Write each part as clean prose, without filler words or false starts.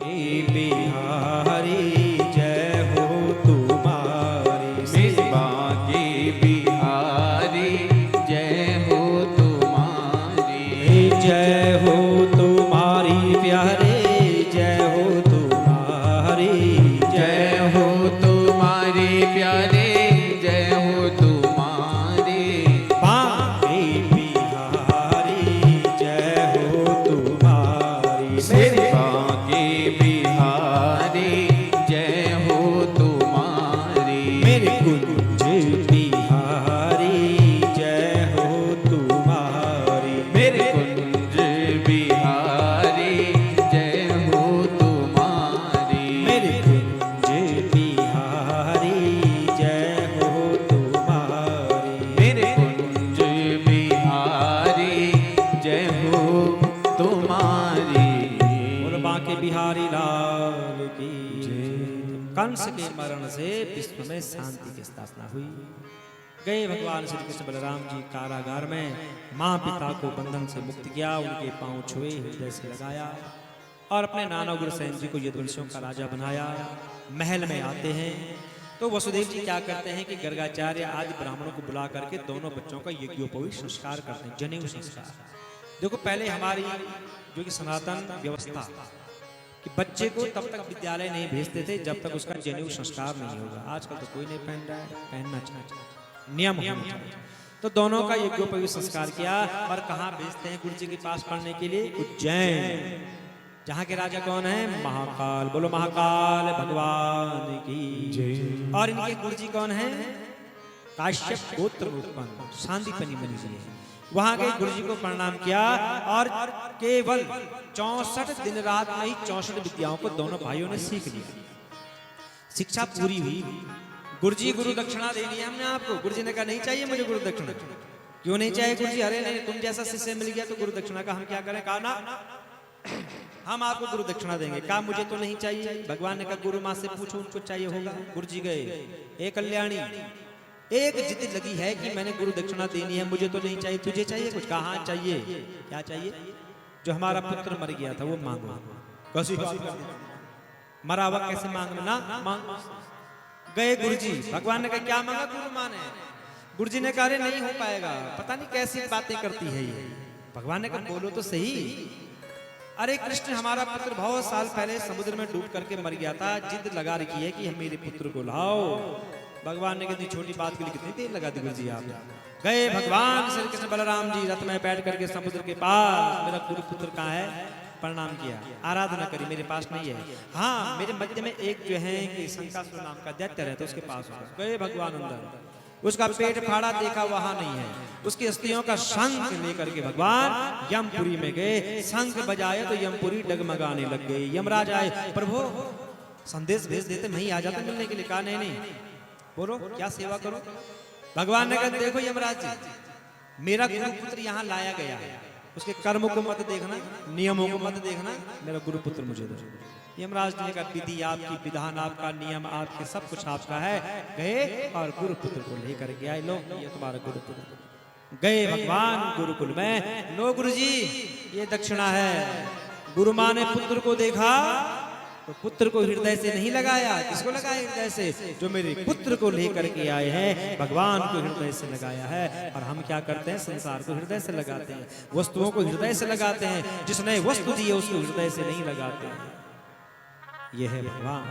बांके बिहारी जय हो तुम्हारी, मेरे बांके बिहारी जय हो तुम्हारी, जय हो तुम्हारी प्यारे जय हो तुम्हारी, जय हो तुम्हारी प्यारे जय हो तुम्हारी, बांके बिहारी जय हो तुम्हारी, मेरे बांके बिहारी जय हो तुम्हारी, मेरे कुंज बिहारी जय हो तुम्हारी, मेरे कुंज बिहारी जय हो तुम्हारी, मेरे कुंज बिहारी जय हो तुम्हारी, मेरे कुंज बिहारी जय हो तुम्हारी। बोलो बांके बिहारी लाल की जय। कंस के मरण से विश्व में शांति की स्थापना हुई। गए भगवान श्री कृष्ण बलराम जी कारागार में माँ पिता को बंधन से मुक्त किया, उनके पांव छुए, हृदय से लगाया और अपने नाना उग्रसेन जी को यदुवंशियों का राजा बनाया। महल में आते हैं तो वसुदेव जी क्या करते हैं कि गर्गाचार्य आदि ब्राह्मणों को बुला करके दोनों बच्चों का यज्ञोपवीत संस्कार करते हैं, जनेऊ संस्कार। देखो पहले हमारी जो कि सनातन व्यवस्था कि बच्चे को तब तक विद्यालय नहीं भेजते थे जब तक उसका जनेऊ संस्कार नहीं होगा। आजकल तो कोई नहीं पहन रहा है, पहनना चाहिए, नियम होना चाहिए। तो दोनों का यज्ञोपवीत संस्कार किया और कहाँ भेजते हैं गुरु जी के पास पढ़ने के लिए? उज्जैन, जहाँ के राजा कौन है? महाकाल। बोलो महाकाल भगवान की जय। और इनके गुरु जी कौन है? काश्यप गोत्र उत्पन्न सांदीपनि मुनि जी है। वहां गए, गुरु जी को प्रणाम किया और केवल 64 दिन रात में ही 64 विद्याओं को दोनों भाइयों ने सीख लिया। शिक्षा पूरी हुई। गुरु जी गुरु दक्षिणा देनी है हमने आपको। गुरु जी ने कहा नहीं चाहिए मुझे गुरु दक्षिणा। क्यों नहीं चाहिए गुरु जी? अरे नहीं, तुम जैसा शिष्य मिल गया तो गुरु दक्षिणा का हम क्या करें? कहा ना हम आपको गुरु दक्षिणा देंगे। कहा मुझे तो नहीं चाहिए। भगवान ने कहा गुरु माँ से पूछो, उनको चाहिए होगा। गुरु जी गए, ए कल्याणी एक जिद लगी है कि मैंने गुरु दक्षिणा देनी है, मुझे तो नहीं चाहिए, तुझे चाहिए कुछ? कहा हाँ चाहिए। क्या चाहिए? जो हमारा पुत्र मर गया था वो मांगो। कैसी मरा हुआ कैसे मांग ना मांग। गए गुरु जी, भगवान ने कहा क्या मांगा? गुरु माँ ने। गुरु जी ने कहा अरे नहीं हो पाएगा, पता नहीं कैसी बातें करती है ये। भगवान ने कहा बोलो तो सही। अरे कृष्ण हमारा पुत्र बहुत साल पहले समुद्र में डूब करके मर गया था, जिद लगा रखी है कि हम मेरे पुत्र को लाओ। भगवान ने कितनी छोटी बात के लिए कितनी देर लगा दी गुरु जी आप। गए भगवान श्री कृष्ण बलराम जी रथ में बैठ करके समुद्र के पास, मेरा गुरु पुत्र कहाँ है? प्रणाम किया, आराधना करी, मेरे पास नहीं है। हाँ मेरे मध्य में एक जो है कि शंकासुर नाम का दैत्य रहता है, उसके पास गए भगवान अंदर, उसका पेट फाड़ा, देखा वहां नहीं है। उसकी अस्थियों का शंख लेकर के भगवान यमपुरी में गए। शंख बजाए तो यमपुरी डगमगाने लग गई। यमराज आए, प्रभु संदेश भेज देते, मैं ही आ जाता मिलने के लिए। कहा नहीं नहीं, बोलो क्या सेवा करो? भगवान ने कहा देखो यमराज जी, मेरा गुरु पुत्र यहाँ लाया गया है, उसके कर्म को मत देखना, नियमों को मत देखना, मेरा गुरु पुत्र मुझे दो। यमराज ने कहा विधि आपकी, विधान आपका, नियम आपके, सब कुछ आपका है। गए और गुरु पुत्र को लेकर के आए। लो ये तुम्हारा गुरु पुत्र। गए भगवान गुरुकुल में, लो गुरु जी ये दक्षिणा है। गुरु माँ ने पुत्र को देखा तो पुत्र को हृदय से नहीं लगाया। किसको लगाया? हृदय से। जो मेरे पुत्र को लेकर के आए हैं भगवान को हृदय से लगाया है। और हम क्या करते हैं? संसार को हृदय से लगाते हैं, वस्तुओं को हृदय से लगाते हैं, जिसने वस्तु दी है उसको हृदय से नहीं लगाते हैं। यह है भगवान।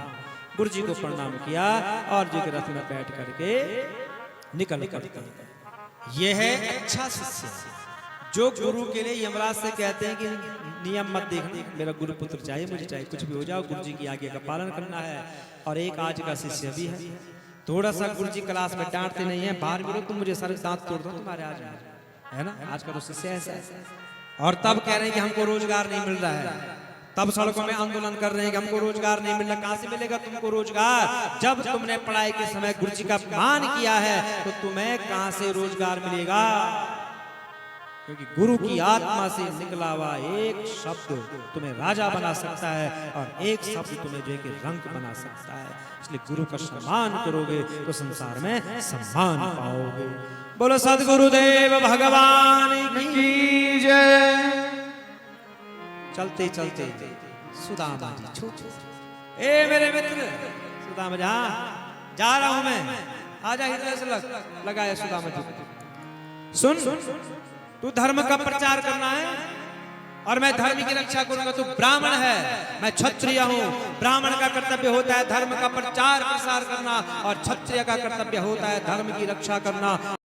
गुरु जी को प्रणाम किया और जी के रथ में बैठ करके निकल करके, यह है अच्छा शिष्य जो गुरु के लिए यमराज से कहते हैं कि नियम मत देखना, मेरा गुरु पुत्र चाहिए, मुझे चाहिए, कुछ भी हो जाओ गुरु जी की आज्ञा का पालन करना है। और एक आज का शिष्य भी है, थोड़ा सा गुरु जी क्लास में डांटते नहीं है, बाहर मिलो तुम मुझे सारे दांत तोड़ दो तुम्हारे आज, है ना? आज का तो शिष्य ऐसा है। और तब कह रहे हैं कि हमको रोजगार नहीं मिल रहा है, तब सड़कों में आंदोलन कर रहे हैं कि हमको रोजगार नहीं मिल रहा। कहां से मिलेगा तुमको रोजगार? जब तुमने पढ़ाई के समय गुरु जी का अपमान किया है तो तुम्हें कहां से रोजगार मिलेगा? क्योंकि गुरु की आत्मा से निकला हुआ एक शब्द तुम्हें राजा बना सकता है और एक शब्द तुम्हें जो है कि रंक बना सकता है। इसलिए गुरु का सम्मान करोगे तो संसार में सम्मान पाओगे। बोलो सद्गुरुदेव भगवान की जय। चलते चलते सुदामा जी छूट। ए मेरे मित्र सुदामा जी, हाँ जा रहा हूं मैं, आजा हृदय से लगाया सुदामा जी। सुन, तू धर्म का प्रचार करना है और मैं धर्म की रक्षा करूंगा। तू ब्राह्मण है, मैं क्षत्रिय हूं। ब्राह्मण का कर्तव्य होता है धर्म का प्रचार प्रसार करना और क्षत्रिय का कर्तव्य होता है धर्म की रक्षा करना।